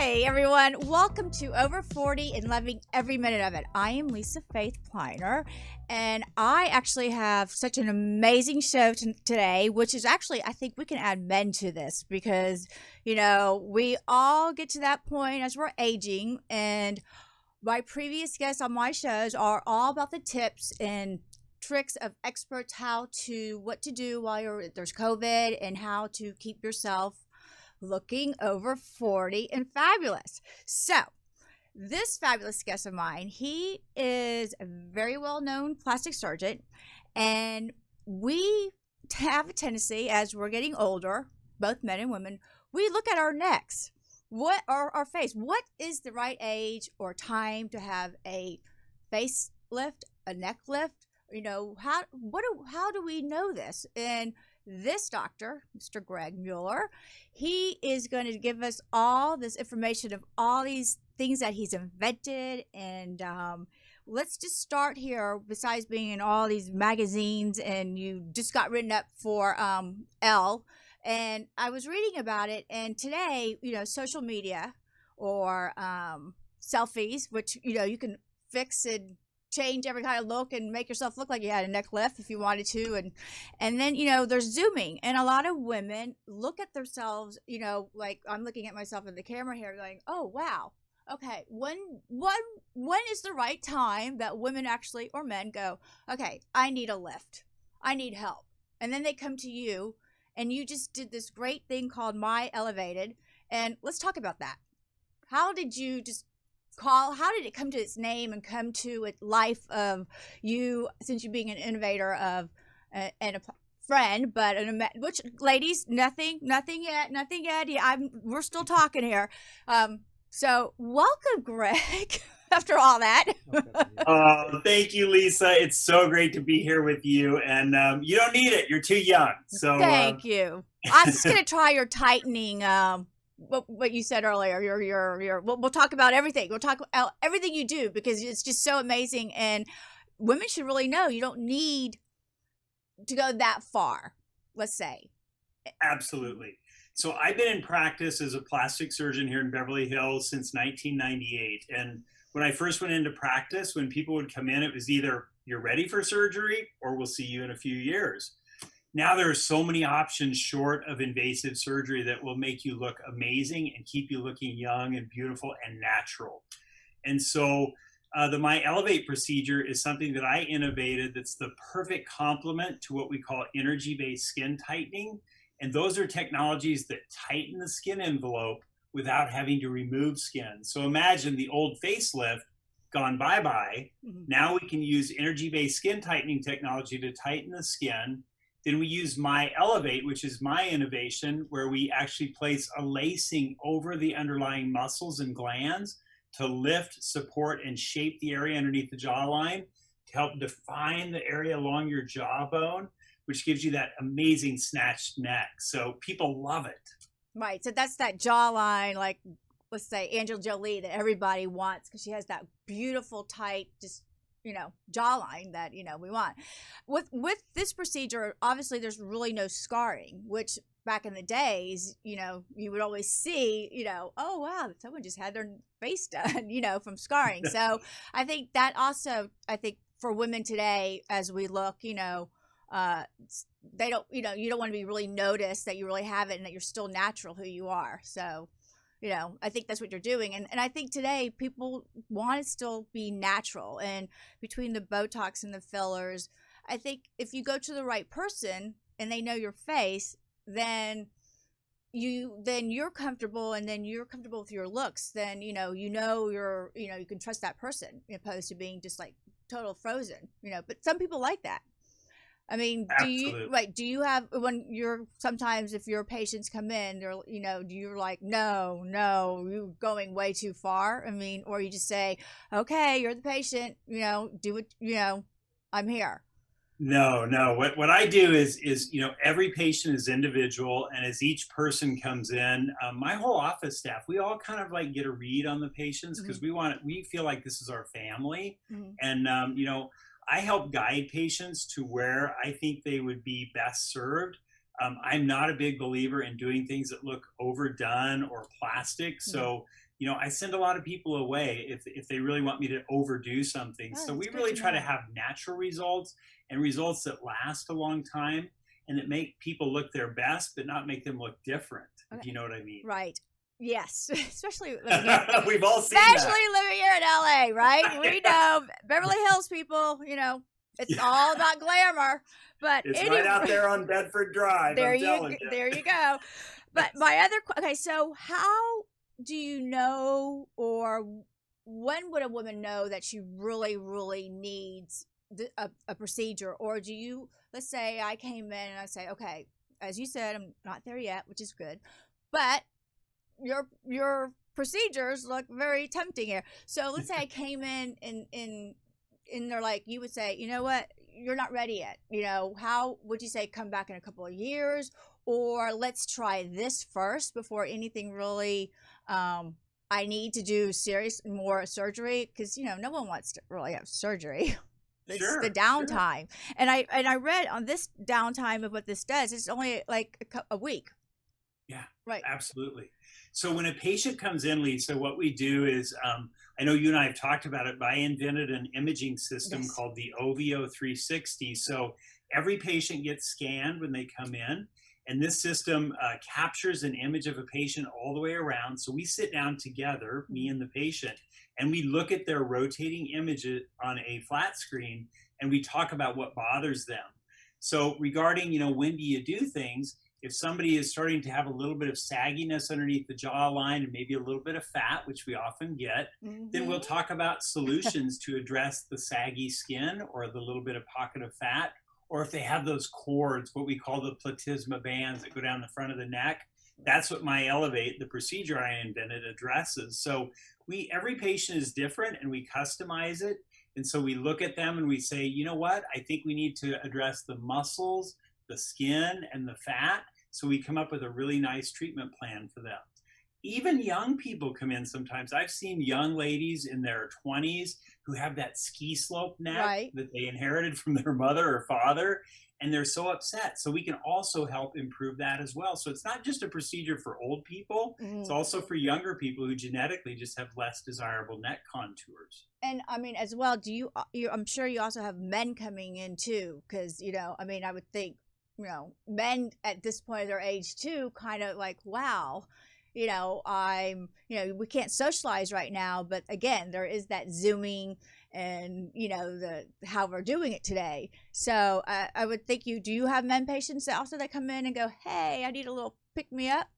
Hi, everyone. Welcome to Over 40 and Loving Every Minute of It. I am Lisa Faith Pliner, and I actually have such an amazing show today, which is actually, I think we can add men to this because, we all get to that point as we're aging, and my previous guests on my shows are all about the tips and tricks of experts what to do while there's COVID and how to keep yourself looking over 40 and fabulous. So, this fabulous guest of mine, he is a very well-known plastic surgeon, and we have a tendency as we're getting older, both men and women, we look at our necks. What are our face? What is the right age or time to have a face lift, a neck lift? How do we know this? And this doctor, Mr. Greg Mueller, he is going to give us all this information of all these things that he's invented. And let's just start here. Besides being in all these magazines, and you just got written up for Elle, and I was reading about it. And today, social media or selfies, which you can fix and change every kind of look and make yourself look like you had a neck lift if you wanted to, and then there's zooming, and a lot of women look at themselves, like I'm looking at myself in the camera here going, oh wow, okay, when is the right time that women actually, or men, go, okay, I need a lift, I need help, and then they come to you, and you just did this great thing called MYELEVATE, and let's talk about that. How did you how did it come to its name and come to its life of you, since you being an innovator of and a friend, but which, ladies, nothing yet. Yeah, we're still talking here. So welcome, Greg. After all that. Thank you, Lisa. It's so great to be here with you, and you don't need it. You're too young. So thank you. I'm just gonna try your tightening. What you said earlier, we'll talk about everything. We'll talk about everything you do because it's just so amazing, and women should really know you don't need to go that far, let's say. Absolutely. So I've been in practice as a plastic surgeon here in Beverly Hills since 1998. And when I first went into practice, when people would come in, it was either you're ready for surgery or we'll see you in a few years. Now there are so many options short of invasive surgery that will make you look amazing and keep you looking young and beautiful and natural. And so the MYELEVATE procedure is something that I innovated that's the perfect complement to what we call energy-based skin tightening. And those are technologies that tighten the skin envelope without having to remove skin. So imagine the old facelift gone bye-bye. Mm-hmm. Now we can use energy-based skin tightening technology to tighten the skin. Then we use MYELEVATE, which is my innovation, where we actually place a lacing over the underlying muscles and glands to lift, support, and shape the area underneath the jawline to help define the area along your jawbone, which gives you that amazing snatched neck. So people love it. Right. So that's that jawline, like, let's say Angela Jolie, that everybody wants because she has that beautiful, tight, just jawline that we want. With this procedure, obviously there's really no scarring, which back in the days, you would always see, oh wow, someone just had their face done, from scarring. So I think that also, for women today, as we look, they don't, you don't want to be really noticed that you really have it and that you're still natural who you are. So I think that's what you're doing. And I think today people want to still be natural. And between the Botox and the fillers, I think if you go to the right person and they know your face, then you're comfortable, and then you're comfortable with your looks. Then, you can trust that person opposed to being just like total frozen, but some people like that. I mean, do you have, when sometimes if your patients come in, they're, you're like, no, you're going way too far. I mean, or you just say, okay, you're the patient, do it, I'm here. No. What I do is every patient is individual, and as each person comes in, my whole office staff, we all kind of like get a read on the patients because we feel like this is our family, and I help guide patients to where I think they would be best served. I'm not a big believer in doing things that look overdone or plastic. So I send a lot of people away if they really want me to overdo something. Oh, So that's we good really to try to know. have natural results and results that last a long time and that make people look their best, but not make them look different, if Okay. you know what I mean. Right. Yes, especially living here. We've all seen that. Especially living here in LA, right? We know Beverly Hills people, it's Yeah. all about glamour. But It's right out anyway, there on Bedford Drive, I'm telling you. there you go. But my other okay, so how do you know, or when would a woman know that she really, really needs a procedure? Or do you, let's say I came in and I say, okay, as you said, I'm not there yet, which is good, but your procedures look very tempting here. So let's say I came in and they're like, you would say, you know what, you're not ready yet. How would you say come back in a couple of years, or let's try this first before anything really I need to do serious more surgery, because no one wants to really have surgery. It's the Sure, sure. downtime. And I read on this downtime of what this does, it's only like a week. Yeah, Right. absolutely. So when a patient comes in, Lisa, what we do is, I know you and I have talked about it, but I invented an imaging system Yes. called the OVO 360. So every patient gets scanned when they come in, and this system captures an image of a patient all the way around. So we sit down together, me and the patient, and we look at their rotating images on a flat screen, and we talk about what bothers them. So regarding, when do you do things, if somebody is starting to have a little bit of sagginess underneath the jawline and maybe a little bit of fat, which we often get, then we'll Mm-hmm. talk about solutions to address the saggy skin or the little bit of pocket of fat. Or if they have those cords, what we call the platysma bands that go down the front of the neck, that's what MyElevate, the procedure I invented, addresses. So every patient is different and we customize it. And so we look at them and we say, you know what, I think we need to address the muscles, the skin, and the fat. So we come up with a really nice treatment plan for them. Even young people come in sometimes. I've seen young ladies in their 20s who have that ski slope neck Right. that they inherited from their mother or father, and they're so upset. So we can also help improve that as well. So it's not just a procedure for old people, it's Mm. also for younger people who genetically just have less desirable neck contours. And I mean, as well, I'm sure you also have men coming in too, because I mean, I would think, men at this point of their age too, kind of like, wow, we can't socialize right now, but again, there is that zooming and the how we're doing it today. So I would think do you have men patients that also that come in and go, hey, I need a little pick me up?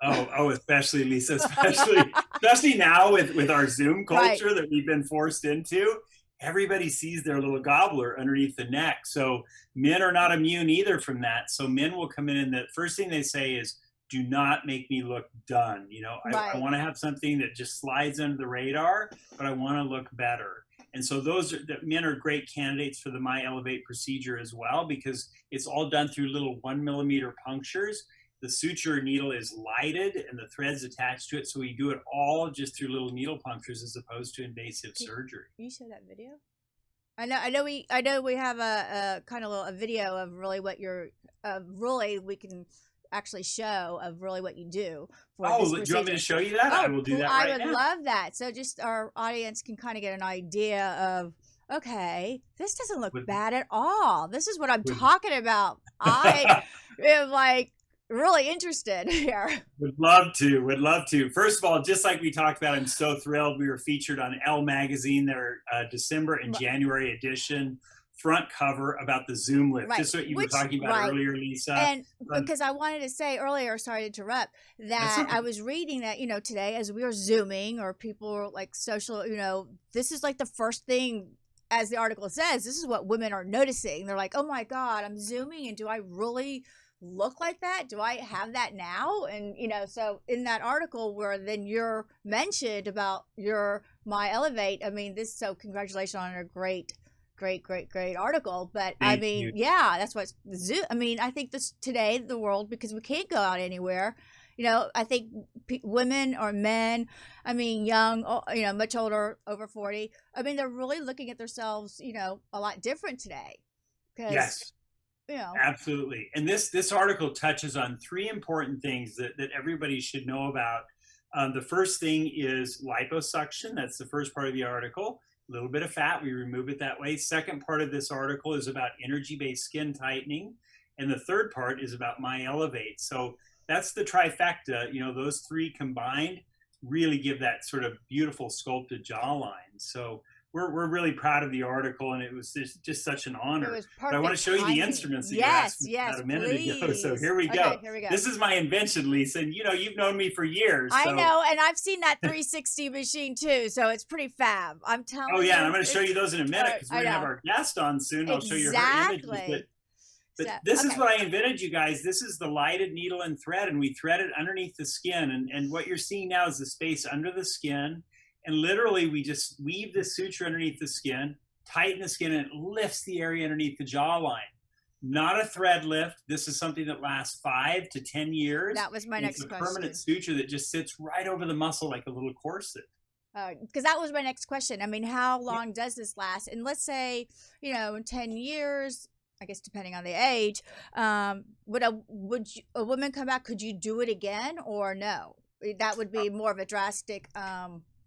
Oh, especially Lisa, especially now with our Zoom Right. culture that we've been forced into. Everybody sees their little gobbler underneath the neck. So men are not immune either from that. So men will come in and the first thing they say is, do not make me look done. I Right. want to have something that just slides under the radar, but I want to look better. And so men are great candidates for the MyElevate procedure as well, because it's all done through little 1 millimeter punctures. The suture needle is lighted and the threads attached to it. So we do it all just through little needle punctures as opposed to invasive surgery. Can you show that video? I know we have a kind of a video of really what you're really we can actually show of really what you do for this Oh, do you want me procedure. to show you that? I Oh, will do that I right would now. love that. So just our audience can kind of get an idea of, okay, this doesn't look Would, bad at all. This is what I'm would, talking about. I am like really interested here. would love to. Would love to. First of all, just like we talked about, I'm so thrilled. We were featured on Elle magazine, their December and January edition front cover about the Zoom lift. Right. Just what you were Which, talking about right. earlier, Lisa. And because I wanted to say earlier, sorry to interrupt, That's that I okay. was reading that, today as we are Zooming or people are like social, this is like the first thing, as the article says, this is what women are noticing. They're like, oh my God, I'm Zooming and do I really look like that? Do I have that now? And, so in that article where then you're mentioned about your MyElevate, I mean, so congratulations on a great article. But I Thank you. mean, yeah, that's what Zoom. I mean, I think this today, the world, because we can't go out anywhere. I think women or men, I mean, young, much older, over 40. I mean, they're really looking at themselves, a lot different today. Because, Yes. Absolutely. And this article touches on three important things that everybody should know about The first thing is liposuction. That's the first part of the article. A little bit of fat, we remove it that way. Second part of this article is about energy-based skin tightening. And the third part is about MyElevate. So that's the trifecta. You know, those three combined really give that sort of beautiful sculpted jawline. So we're really proud of the article, and it was just such an honor. It was But I want to show you the instruments that you asked me about a minute ago. So here we go. Okay, here we go. This is my invention, Lisa. And you know, you've known me for years. I know, and I've seen that 360 machine too, so it's pretty fab. I'm telling you. Oh yeah, and I'm going to show you those in a minute because we're going to have know. our guest on soon. I'll show you her images. But this is what I invented, you guys. This is the lighted needle and thread, and we thread it underneath the skin. And what you're seeing now is the space under the skin. And literally, we just weave this suture underneath the skin, tighten the skin, and it lifts the area underneath the jawline. Not a thread lift. This is something that lasts 5 to 10 years. That was my next question. It's a permanent suture that just sits right over the muscle like a little corset. Because that was my next question. I mean, how long does this last? And let's say, you know, in 10 years, I guess depending on the age, would a woman come back? Could you do it again or no? That would be more of a drastic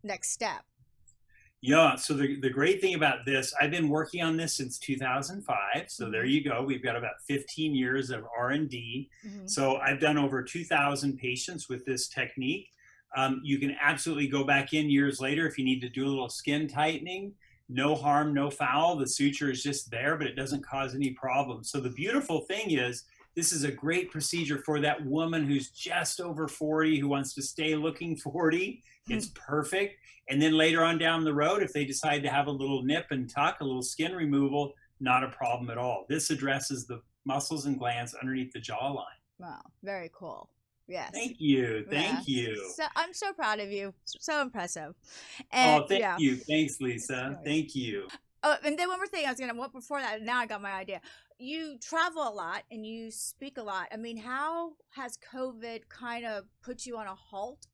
next step. Yeah, so the great thing about this, I've been working on this since 2005. So there you go. We've got about 15 years of R&D. So I've done over 2,000 patients with this technique. You can absolutely go back in years later if you need to do a little skin tightening. No harm, no foul. The suture is just there, but it doesn't cause any problems. So the beautiful thing is, this is a great procedure for that woman who's just over 40, who wants to stay looking 40. It's perfect. And then later on down the road, if they decide to have a little nip and tuck, a little skin removal, not a problem at all. This addresses the muscles and glands underneath the jawline. Wow, very cool. Yes. Thank you. Thank you. So I'm so proud of you. So impressive. And, thank you. Thanks, Lisa. Thank you. Oh, and then one more thing I was gonna. Before that, now I got my idea. You travel a lot and you speak a lot. I mean, how has COVID kind of put you on a halt,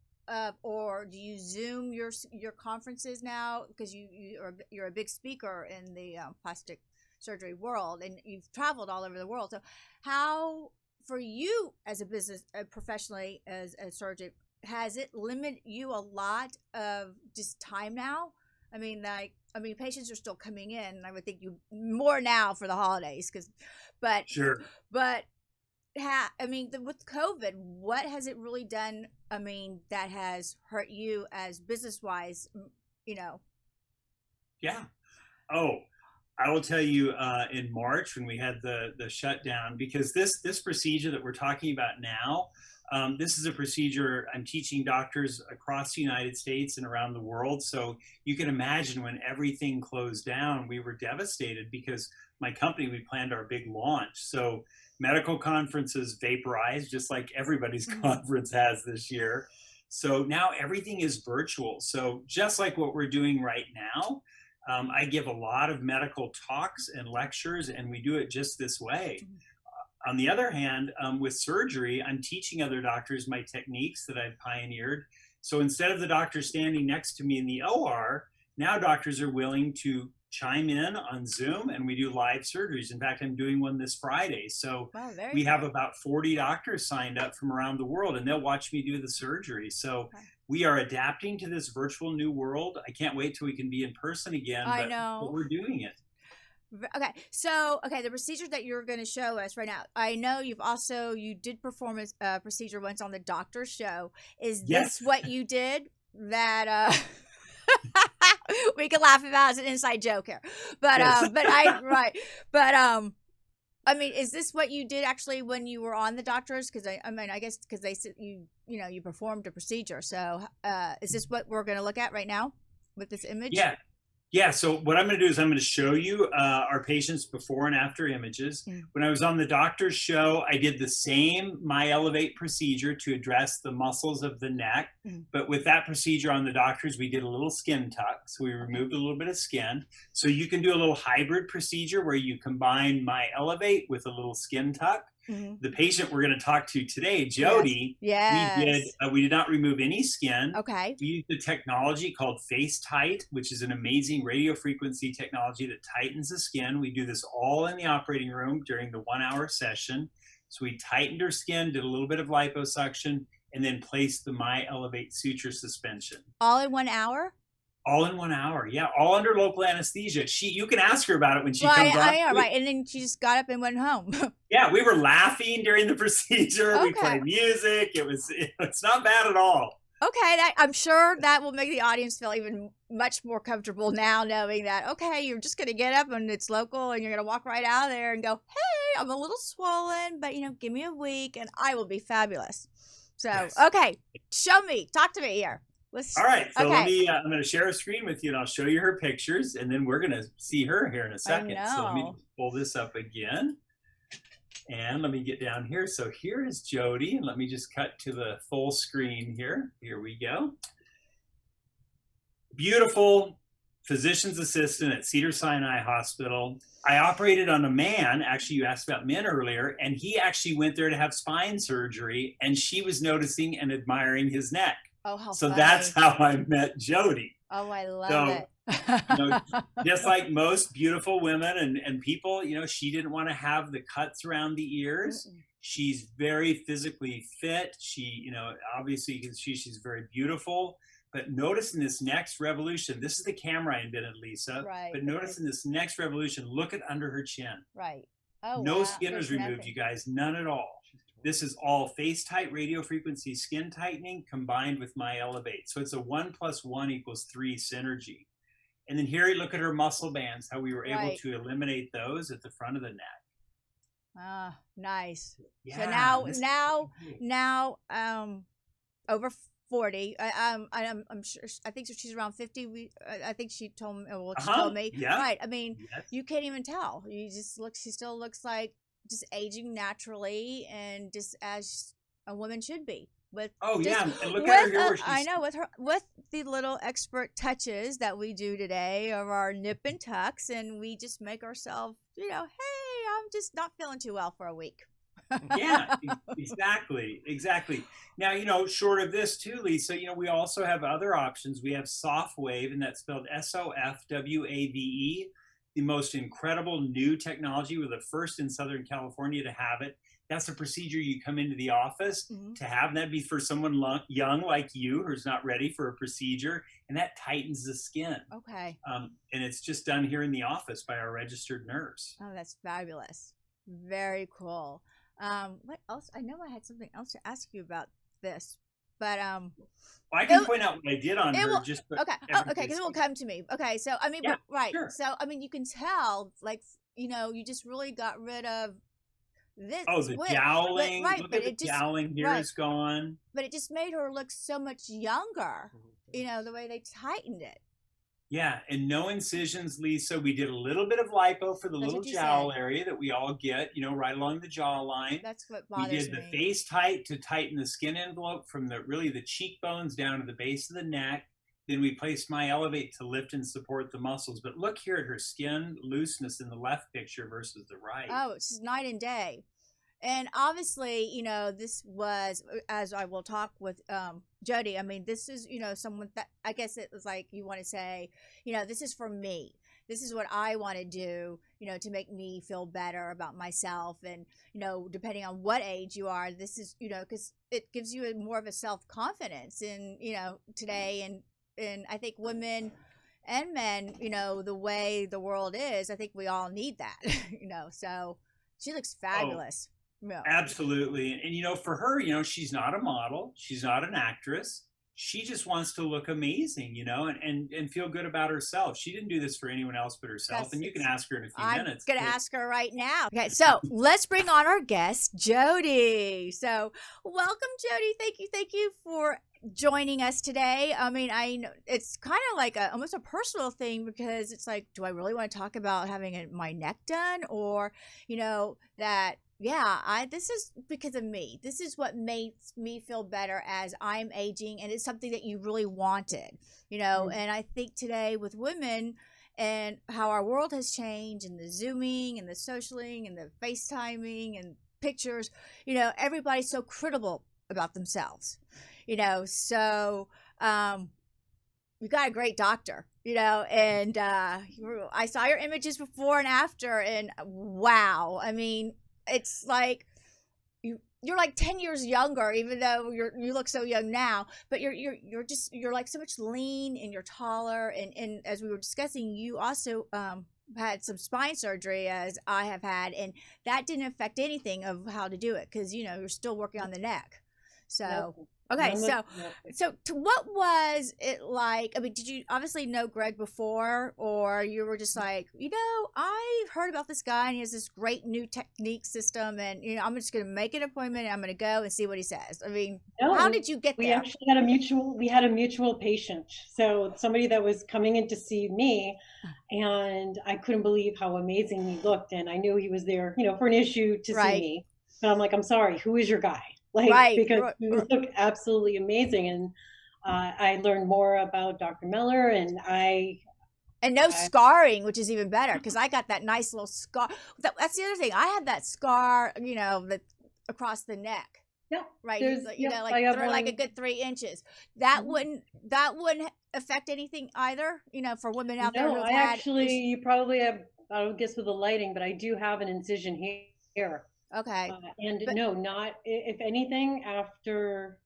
or do you Zoom your conferences now because you're a big speaker in the plastic surgery world and you've traveled all over the world? So, how for you as a business, professionally as a surgeon, has it limited you a lot of just time now? I mean, patients are still coming in, and I would think you more now for the holidays, but sure. But with COVID, what has it really done? I mean, that has hurt you as business wise, you know? Yeah. Oh, I will tell you in March when we had the shutdown, because this procedure that we're talking about now, this is a procedure I'm teaching doctors across the United States and around the world. So you can imagine when everything closed down, we were devastated because my company, we planned our big launch. So medical conferences vaporized, just like everybody's conference has this year. So now everything is virtual. So just like what we're doing right now, I give a lot of medical talks and lectures, and we do it just this way. On the other hand, with surgery, I'm teaching other doctors my techniques that I've pioneered. So instead of the doctor standing next to me in the OR, now doctors are willing to chime in on Zoom, and we do live surgeries. In fact, I'm doing one this Friday. So we have about 40 doctors signed up from around the world, and they'll watch me do the surgery. So we are adapting to this virtual new world. I can't wait till we can be in person again, but we're doing it. Okay, so the procedure that you're going to show us right now, I know you did perform a procedure once on the doctor's show. Is this what you did? That we can laugh about as an inside joke here, but I mean, is this what you did actually when you were on the doctors? Because I guess because they said you performed a procedure. So is this what we're going to look at right now with this image? Yeah, so what I'm going to do is I'm going to show you our patients before and after images. When I was on the doctor's show, I did the same MyElevate procedure to address the muscles of the neck. But with that procedure on the doctors, we did a little skin tuck. So we removed a little bit of skin. So you can do a little hybrid procedure where you combine MyElevate with a little skin tuck. The patient we're going to talk to today, Jody, we did not remove any skin. Okay. We used a technology called Face Tight, which is an amazing radio frequency technology that tightens the skin. We do this all in the operating room during the 1-hour session. So we tightened her skin, did a little bit of liposuction, and then place the MyElevate suture suspension. All in 1 hour? All in 1 hour, yeah, all under local anesthesia. You can ask her about it when she Well, comes on. I know, right. And then she just got up and went home. Yeah, we were laughing during the procedure. Okay. We played music. It's not bad at all. Okay, I'm sure that will make the audience feel even much more comfortable now, knowing that, okay, you're just going to get up and it's local and you're going to walk right out of there and go, hey, I'm a little swollen, but, give me a week and I will be fabulous. So, yes. Okay, talk to me here. All right, so let me, I'm going to share a screen with you and I'll show you her pictures and then we're going to see her here in a second. So let me pull this up again. And let me get down here. So here is Jody, and let me just cut to the full screen here. Here we go. Beautiful physician's assistant at Cedars-Sinai Hospital. I operated on a man, actually you asked about men earlier, and he actually went there to have spine surgery, and she was noticing and admiring his neck. Oh, how so funny. That's how I met Jody. Oh, I love it. Just like most beautiful women and people, she didn't want to have the cuts around the ears. She's very physically fit. She, obviously you can see she's very beautiful. But notice in this next revolution, this is the camera I invented, Lisa. Right. But notice in this next revolution, look at under her chin. Right. Oh, no wow. skin was removed, you guys, none at all. This is all face-tight radio frequency skin tightening combined with MyElevate. So it's a 1 + 1 = 3 synergy. And then here, look at her muscle bands, how we were able to eliminate those at the front of the neck. Ah, nice. Yeah, so now, over 40. I'm sure. I think she's around 50. I think she told me. Well, she told me. Yeah. Right. I mean, you can't even tell. You just look. She still looks like just aging naturally and just as a woman should be. And look at her here where she's... I know, with the little expert touches that we do today of our nip and tucks, and we just make ourselves, hey, I'm just not feeling too well for a week. Yeah, exactly. Now, short of this too, Lisa, we also have other options. We have SoftWave, and that's spelled SOFWAVE, the most incredible new technology. We're the first in Southern California to have it. That's a procedure you come into the office to have, and that'd be for someone young like you who's not ready for a procedure, and that tightens the skin. Okay. And it's just done here in the office by our registered nurse. Oh, that's fabulous. Very cool. What else? I know I had something else to ask you about this, but I can point out what I did on her. Okay, because it will come to me. Okay, so I mean, Sure. So I mean, you can tell, like, you just really got rid of this. Oh, the jowling. Look at the jowling here is gone. But it just made her look so much younger. The way they tightened it. Yeah, and no incisions, Lisa. We did a little bit of lipo for the little jowl area that we all get, right along the jawline. That's what bothers me. We did the face tight to tighten the skin envelope from the cheekbones down to the base of the neck. Then we placed MyElevate to lift and support the muscles. But look here at her skin looseness in the left picture versus the right. Oh, it's just night and day. And obviously, this was, as I will talk with Jody, I mean, this is, someone that I guess it was like you want to say, this is for me. This is what I want to do, to make me feel better about myself. And, depending on what age you are, this is, because it gives you more of a self-confidence in, today. And I think women and men, the way the world is, I think we all need that, so she looks fabulous. Yeah. Absolutely. And, for her, she's not a model. She's not an actress. She just wants to look amazing, and feel good about herself. She didn't do this for anyone else but herself. And you can ask her in a few minutes. I'm going to ask her right now. Okay, so let's bring on our guest, Jody. So welcome, Jody. Thank you for joining us today. I mean, I know it's kind of like almost a personal thing, because it's like, do I really want to talk about having my neck done, or, that... Yeah, this is because of me. This is what makes me feel better as I'm aging, and it's something that you really wanted, and I think today with women and how our world has changed, and the Zooming and the socialing and the FaceTiming and pictures, everybody's so critical about themselves, so you got a great doctor, and I saw your images before and after, and wow, I mean, it's like you're like 10 years younger, even though you look so young now, but you're like so much lean and you're taller. And as we were discussing, you also, had some spine surgery as I have had, and that didn't affect anything of how to do it. Cause you're still working on the neck. So, Nope. okay. Nope. So what was it like? I mean, did you obviously know Greg before, or you were just like, I've heard about this guy and he has this great new technique system, and I'm just going to make an appointment and I'm going to go and see what he says. I mean, No, how did you get we there? actually had a mutual patient. So somebody that was coming in to see me, and I couldn't believe how amazing he looked. And I knew he was there, for an issue to see me. But I'm like, I'm sorry, who is your guy? Because he looked absolutely amazing. And I learned more about Dr. Miller, and no scarring, which is even better, because I got that nice little scar. That's the other thing. I had that scar, across the neck. Yeah. Right. Like a good 3 inches. That wouldn't affect anything either, for women out there who have actually, you probably have, I don't guess with the lighting, but I do have an incision here. Okay. Not, if anything, after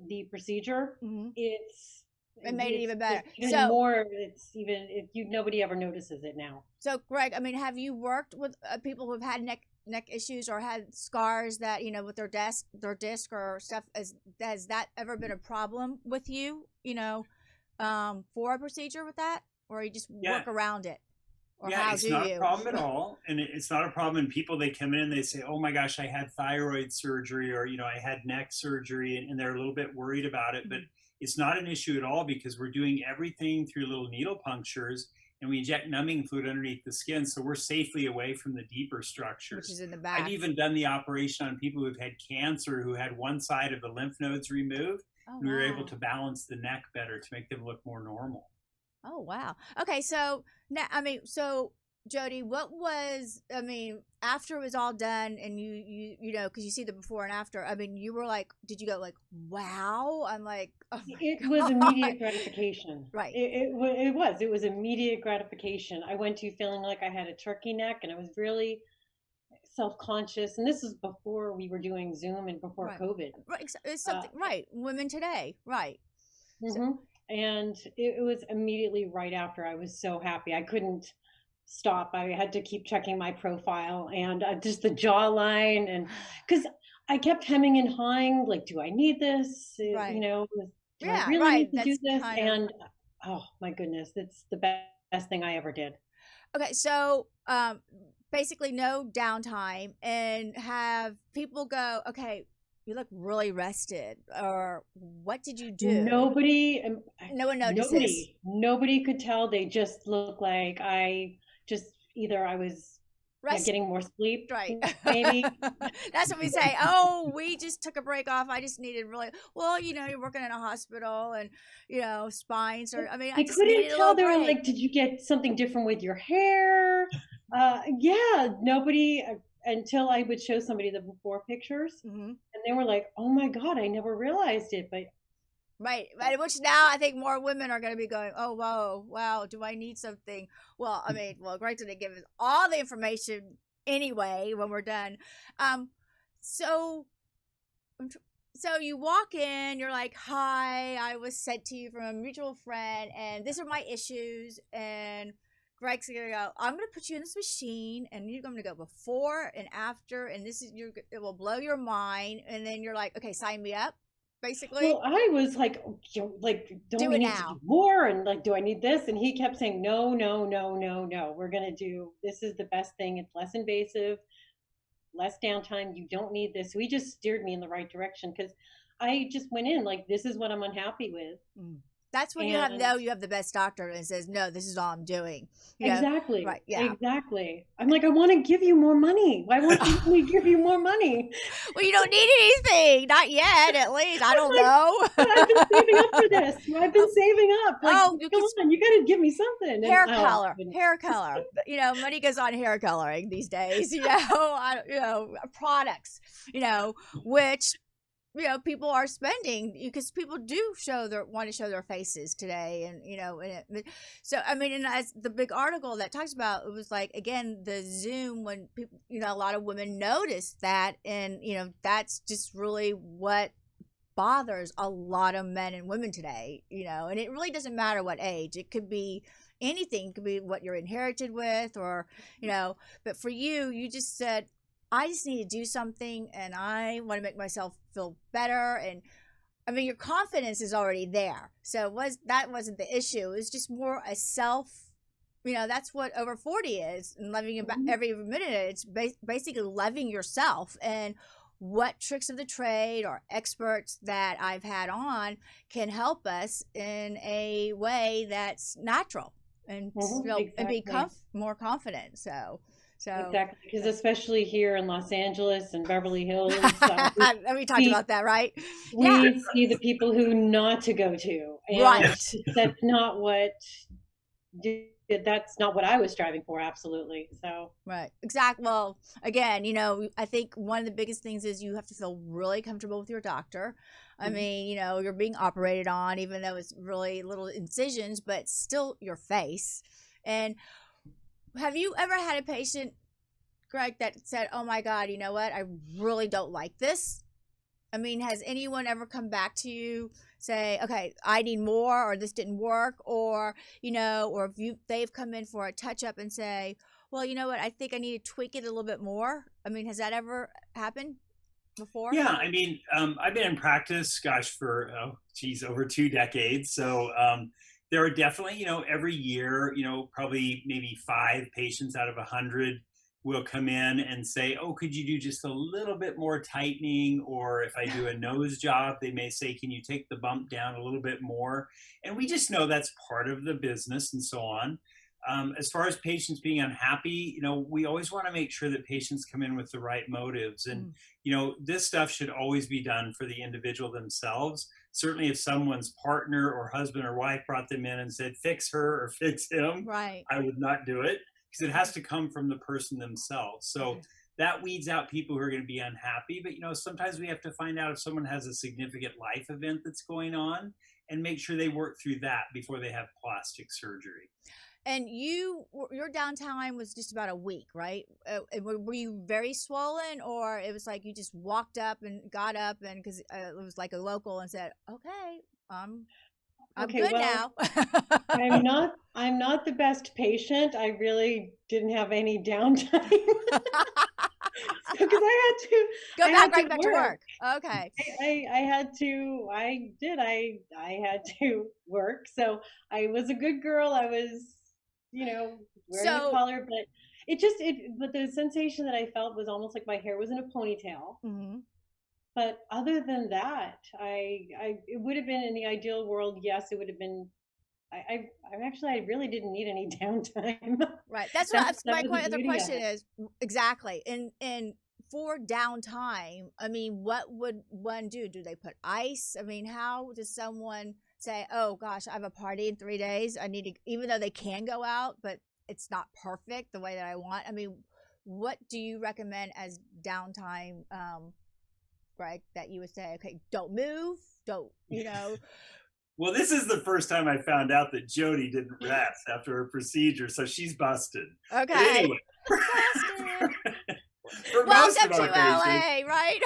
the procedure, it made it even better. Nobody ever notices it now. So, Greg, I mean, have you worked with people who've had neck issues or had scars that, with their disc or stuff? Has that ever been a problem with you, for a procedure with that? Or you just work around it? Or it's not a problem at all. And it's not a problem. And people, they come in and they say, oh my gosh, I had thyroid surgery, or, I had neck surgery, and they're a little bit worried about it. But it's not an issue at all, because we're doing everything through little needle punctures, and we inject numbing fluid underneath the skin. So we're safely away from the deeper structures. Which is in the back. I've even done the operation on people who've had cancer, who had one side of the lymph nodes removed. Oh, and we were able to balance the neck better to make them look more normal. Oh, wow. Okay. So now, Jody, what was, after it was all done and you because you see the before and after, you were like, did you go like, wow? I'm like, oh it was immediate gratification. Right. It was immediate gratification. I went to feeling like I had a turkey neck, and I was really self-conscious. And this is before we were doing Zoom and before COVID. Right. It's something, right. Women today. Right. And it was immediately right after. I was so happy. I couldn't stop. I had to keep checking my profile, and just the jawline, and because I kept hemming and hawing, like, do I need this? Right. Do I really need to do this? And oh my goodness, it's the best thing I ever did. Okay, so basically no downtime, and have people go, okay, you look really rested, or what did you do? No one notices. Nobody could tell. They just looked like I was getting more sleep. Right. Maybe. That's what we say. Oh, we just took a break off. I just needed you're working in a hospital, and, spines, or, I couldn't tell. They were like, did you get something different with your hair? Nobody, until I would show somebody the before pictures, and they were like, oh my God, I never realized it. But Right. Which now I think more women are going to be going, oh, whoa, wow, do I need something? Well, Greg's going to give us all the information anyway when we're done. So you walk in, you're like, hi, I was sent to you from a mutual friend, and these are my issues. And Greg's going to go, I'm going to put you in this machine, and you're going to go before and after, and it will blow your mind. And then you're like, okay, sign me up. Basically. Well, I was like, don't we need to do more? And like, do I need this? And he kept saying, no. We're going to do, this is the best thing. It's less invasive, less downtime. You don't need this. So he just steered me in the right direction, because I just went in like, this is what I'm unhappy with. That's when you have the best doctor and says, no, this is all I'm doing. Exactly. Right. Yeah. Exactly. I'm like, I want to give you more money. Why won't we give you more money? Well, you don't need anything. Not yet, at least. I don't know. I've been saving up for this. I've been saving up. Like, come on, you got to give me something. Hair color. Money goes on hair coloring these days. Products. Which people are spending, because people do want to show their faces today, and so I mean, and as the big article that talks about, it was like, again, the Zoom, when people, a lot of women noticed that, and that's just really what bothers a lot of men and women today, and it really doesn't matter what age. It could be anything. It could be what you're inherited with, or but for you just said, I just need to do something, and I want to make myself feel better. And I mean, your confidence is already there, so that wasn't the issue. It was just more a self, that's what over 40 is, and loving about every minute. It's basically loving yourself. And what tricks of the trade or experts that I've had on can help us in a way that's natural, and and be more confident. So exactly, because especially here in Los Angeles and Beverly Hills, we talked about that, right? We see the people who not to go to, and right. That's not what I was striving for. Absolutely. So right, exactly. Well, again, I think one of the biggest things is you have to feel really comfortable with your doctor. I mean, you're being operated on, even though it's really little incisions, but still your face. And have you ever had a patient, Greg, that said, oh my God, you know what, I really don't like this? I mean, has anyone ever come back to you, say, okay, I need more, or this didn't work, or, or if they've come in for a touch up and say, well, you know what, I think I need to tweak it a little bit more? I mean, has that ever happened before? Yeah, I mean, I've been in practice, gosh, for, over 2 decades. So there are definitely, every year, probably maybe 5 patients out of 100 will come in and say, oh, could you do just a little bit more tightening? Or if I do a nose job, they may say, can you take the bump down a little bit more? And we just know that's part of the business, and so on. As far as patients being unhappy, we always want to make sure that patients come in with the right motives. And, this stuff should always be done for the individual themselves. Certainly if someone's partner or husband or wife brought them in and said, fix her or fix him, right, I would not do it, because it has to come from the person themselves. So that weeds out people who are going to be unhappy. But, sometimes we have to find out if someone has a significant life event that's going on, and make sure they work through that before they have plastic surgery. And your downtime was just about a week, right? Were you very swollen, or it was like you just walked up and got up, and because it was like a local, and said, okay, I'm good now? I'm not the best patient. I really didn't have any downtime. Because I had to go back to work. Okay. I had to work. So I was a good girl. I was, wearing the collar, but the sensation that I felt was almost like my hair was in a ponytail. But other than that, it would have been, in the ideal world, yes, it would have been. I really didn't need any downtime. Right. That's my other question is, exactly. And for downtime, I mean, what would one do? Do they put ice? I mean, how does someone say, oh gosh, I have a party in 3 days, I need to, even though they can go out, but it's not perfect the way that I want? I mean, what do you recommend as downtime, Greg, that you would say, okay, don't move, don't, Well, this is the first time I found out that Jody didn't rest after her procedure, so she's busted. Okay. But anyway, for welcome to LA, right?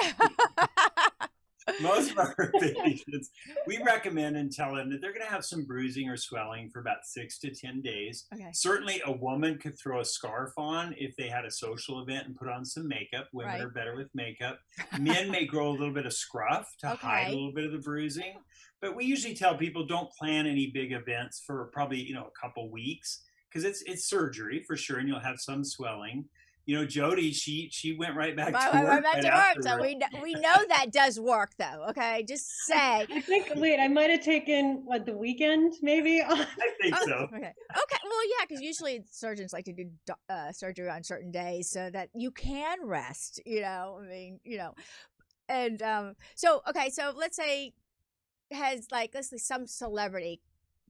Most of our patients, we recommend and tell them that they're going to have some bruising or swelling for about 6 to 10 days. Okay. Certainly a woman could throw a scarf on if they had a social event and put on some makeup. Women are better with makeup. Men may grow a little bit of scruff to hide a little bit of the bruising. But we usually tell people, don't plan any big events for probably, a couple weeks, because it's surgery for sure, and you'll have some swelling. Jody, she went right back to work. So we know that does work, though. Okay, just say. I think. Wait, I might have taken the weekend, maybe. I think so. Okay. Well, yeah, because usually surgeons like to do surgery on certain days so that you can rest. And so let's say let's say some celebrity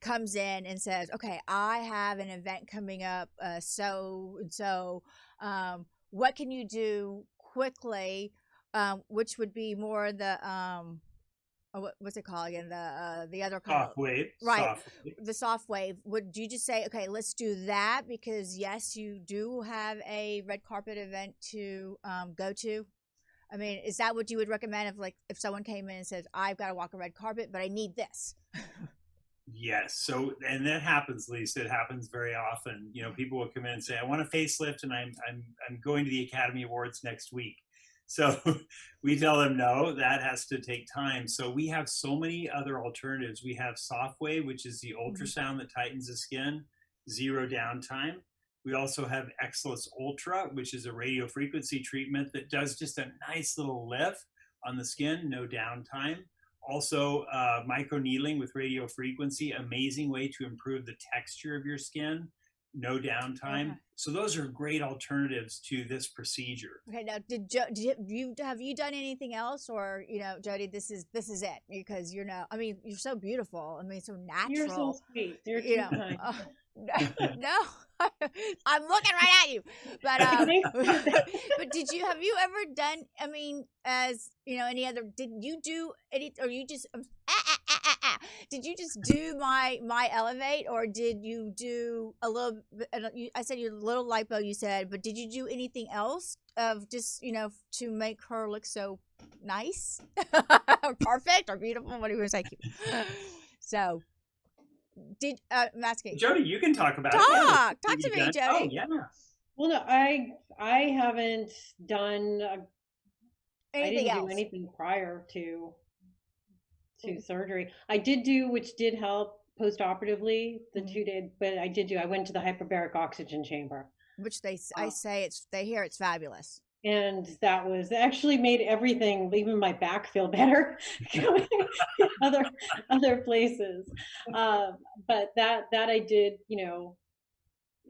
comes in and says, okay, I have an event coming up, so and so, what can you do quickly which would be more the what's it called again? The other kind Soft wave. right? Soft wave. The soft wave. Would you just say, okay, let's do that because yes, you do have a red carpet event to go to? I mean, is that what you would recommend if someone came in and says, I've got to walk a red carpet, but I need this? Yes. So, and that happens, Lisa. It happens very often. You know, people will come in and say, "I want a facelift, and I'm going to the Academy Awards next week." So we tell them, no, that has to take time. So we have so many other alternatives. We have Softwave, which is the ultrasound that tightens the skin, 0 downtime. We also have Excellence Ultra, which is a radio frequency treatment that does just a nice little lift on the skin, no downtime. Also, microneedling with radio frequency, amazing way to improve the texture of your skin, no downtime. Okay. So those are great alternatives to this procedure. Okay, now have you done anything else, or Jody, this is it because I mean, you're so beautiful. I mean, so natural. You're so sweet. You're too kind. No, I'm looking right at you. But but have you ever done? I mean, as any other? Did you do any? Or you just did you just do my elevate, or did you do a little? I said you little lipo. You said, but did you do anything else of just to make her look so nice, or perfect, or beautiful? What do you say? So. Did I'm asking Jody, you can talk about it. Talk to me, Jody. Oh yeah. Well, no, I haven't done anything I didn't do anything prior to surgery. I did do, which did help post-operatively, the 2 day, but I went to the hyperbaric oxygen chamber, which I say they hear it's fabulous. And that was actually made everything, even my back, feel better going other places. But that I did,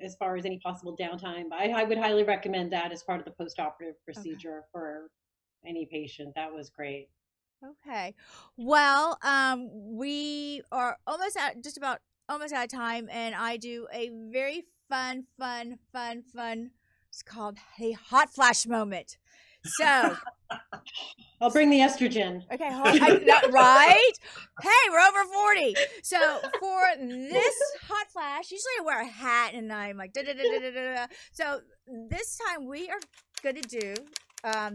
as far as any possible downtime, I would highly recommend that as part of the post-operative procedure for any patient. That was great. Okay. Well, we are almost out of time, and I do a very fun. It's called a hot flash moment. So I'll bring the estrogen. Okay, right? Hey, we're over 40. So for this hot flash, usually I wear a hat and I'm like da da da da da da. So this time we are going to do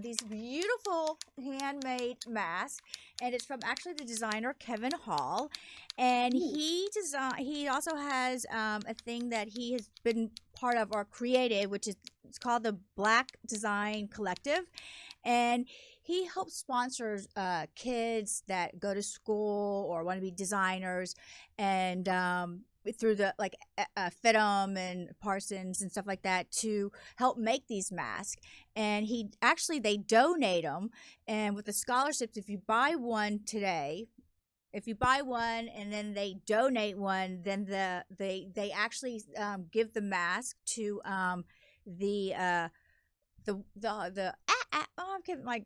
these beautiful handmade masks, and it's from actually the designer Kevin Hall, and he also has a thing that he has been part of or created, which is it's called the Black Design Collective, and he helps sponsors kids that go to school or want to be designers, and through the FITM and Parsons and stuff like that to help make these masks. And they donate them, and with the scholarships, if you buy one today, and then they donate one, then they actually give the mask to I'm getting like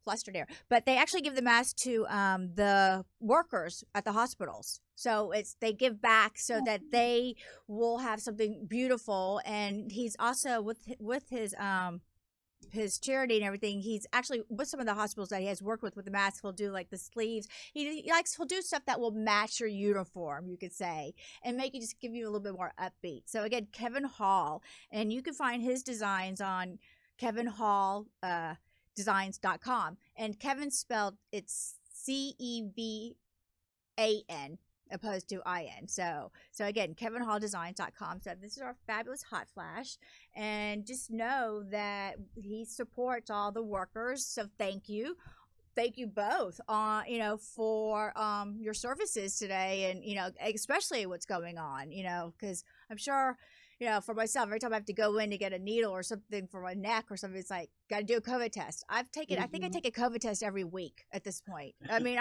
flustered here, but they actually give the mask to the workers at the hospitals. So they give back so that they will have something beautiful. And he's also with his charity and everything. He's actually with some of the hospitals that he has worked with the masks. He'll do like the sleeves. He'll do stuff that will match your uniform, you could say, and just give you a little bit more upbeat. So again, Kevin Hall, and you can find his designs on Kevin Hall designs.com, and Kevin spelled it's CEVAN opposed to IN. So again, kevinhalldesigns.com. So this is our fabulous hot flash, and just know that he supports all the workers. So thank you both for your services today, and especially what's going on, because I'm sure for myself, every time I have to go in to get a needle or something for my neck or something, it's like, got to do a COVID test. I think I take a COVID test every week at this point. I mean,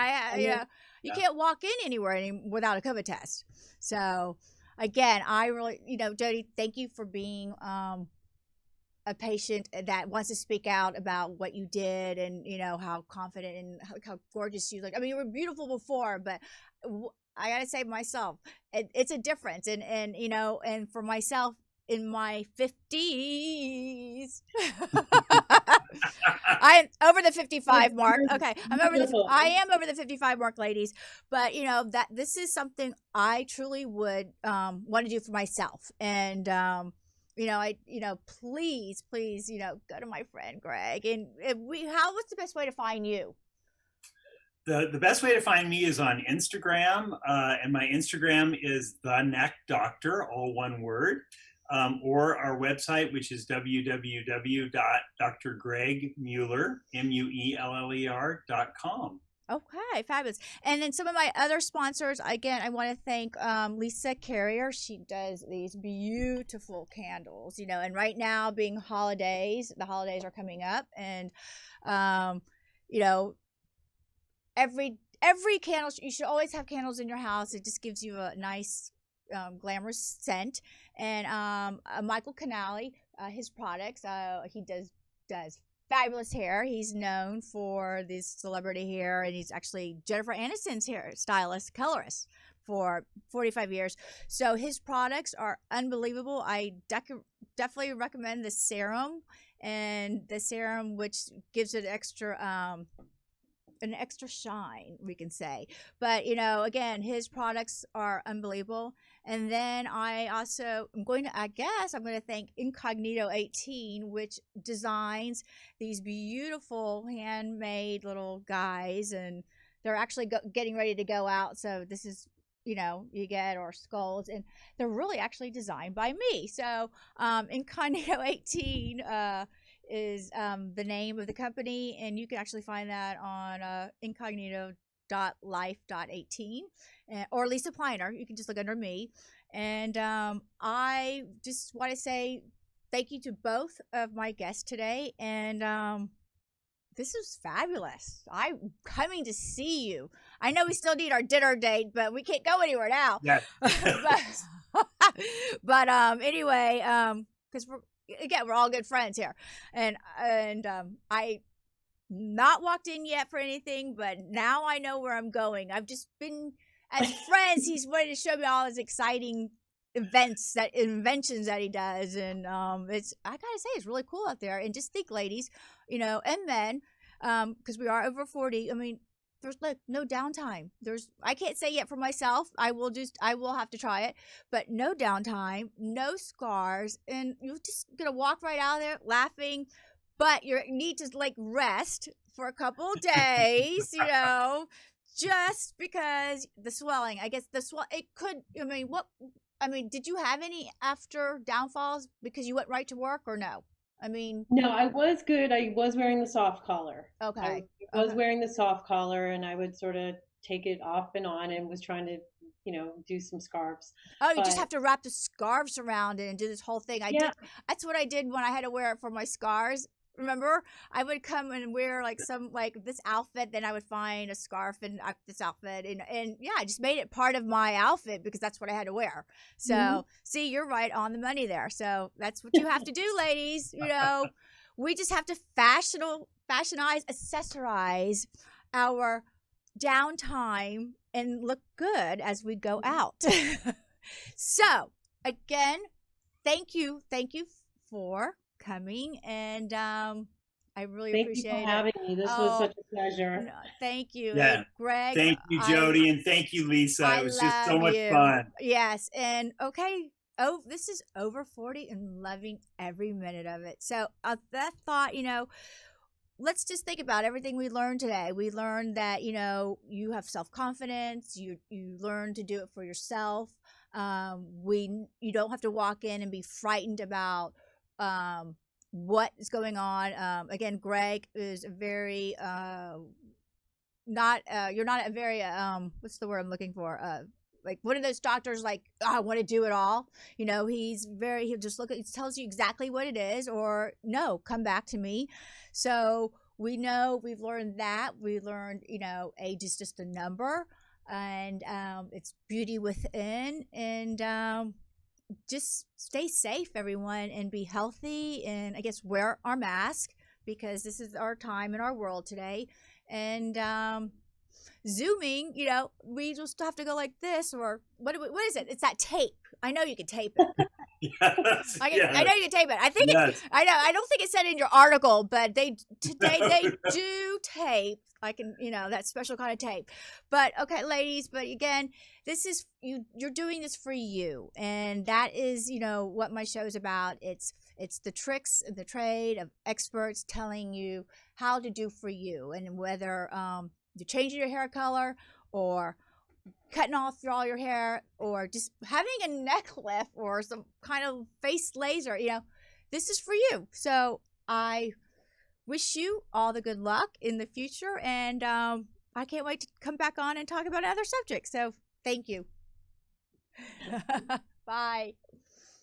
you can't walk in anywhere without a COVID test. So again, I really, Jody, thank you for being a patient that wants to speak out about what you did, and how confident and how gorgeous you look. I mean, you were beautiful before, but I gotta say myself, it's a difference, and for myself, in my 50s. I'm over the 55 mark. Okay, I am over the 55 mark, ladies. But you know that this is something I truly would want to do for myself. And please, go to my friend Greg. And what's the best way to find you? The best way to find me is on Instagram, and my Instagram is The Neck Doctor, all one word, or our website, which is www.drgregmueller.com. Okay, fabulous. And then some of my other sponsors, again, I want to thank Lisa Carrier. She does these beautiful candles, and right now being the holidays are coming up, and every candle, you should always have candles in your house. It just gives you a nice glamorous scent. And Michael Canali, his products, he does fabulous hair. He's known for this celebrity hair, and he's actually Jennifer Aniston's hair stylist, colorist for 45 years. So his products are unbelievable. I definitely recommend the serum, which gives it an extra shine, we can say. But again, his products are unbelievable. And then I'm going to thank Incognito 18, which designs these beautiful handmade little guys, and they're actually getting ready to go out. So this is or skulls, and they're really actually designed by me. So Incognito 18 is the name of the company, and you can actually find that on incognito.life.18 or Lisa Pliner. You can just look under me. And I just want to say thank you to both of my guests today, and this is fabulous. I'm coming to see you. I know we still need our dinner date, but we can't go anywhere now. Yeah. but anyway, because we're all good friends here, and I not walked in yet for anything, but now I know where I'm going. I've just been as friends. He's wanted to show me all his exciting inventions that he does, and I gotta say it's really cool out there. And just think, ladies, and men, because we are over 40. I mean, there's like no downtime. I can't say yet for myself. I will have to try it, but no downtime, no scars, and you're just gonna walk right out of there laughing. But you need to rest for a couple of days, just because the swelling. I guess it could. Did you have any after downfalls because you went right to work, or no? No, I was good. I was wearing the soft collar. Okay. I was wearing the soft collar, and I would sort of take it off and on, and was trying to, do some scarves. Oh, you just have to wrap the scarves around it and do this whole thing. That's what I did when I had to wear it for my scars. Remember, I would come and wear this outfit, then I would find a scarf and this outfit, and yeah, I just made it part of my outfit because that's what I had to wear. So see, you're right on the money there. So that's what you have to do, ladies. We just have to fashionize, accessorize our downtime and look good as we go out. So again, thank you for coming, and I really appreciate you for having me. This was such a pleasure. No, thank you. Yeah. And Greg, thank you, Jody, and thank you, Lisa. It was just so much fun. Yes, and okay. This is over 40 and loving every minute of it. So that thought, let's just think about everything we learned today. We learned that you have self-confidence. You learn to do it for yourself. You don't have to walk in and be frightened about what is going on. Again, Greg is very you're not a very what's the word I'm looking for, like one of those doctors I want to do it all. He'll just he tells you exactly what it is, or no, come back to me. So we've learned that. We learned age is just a number, and it's beauty within, and just stay safe, everyone, and be healthy, and I guess wear our mask because this is our time in our world today. And Zooming, we just have to go like this, or what is it? It's that tape. I know you can tape it. Yes, I know you can tape it. I think yes. I don't think it said in your article, but they do tape. I can, that special kind of tape. But okay, ladies, but again, this is you're doing this for you. And that is, what my show is about. It's the tricks and the trade of experts telling you how to do for you, and whether you're changing your hair color, or cutting off all your hair, or just having a neck lift, or some kind of face laser, this is for you. So I wish you all the good luck in the future, and I can't wait to come back on and talk about other subjects. So thank you. Bye.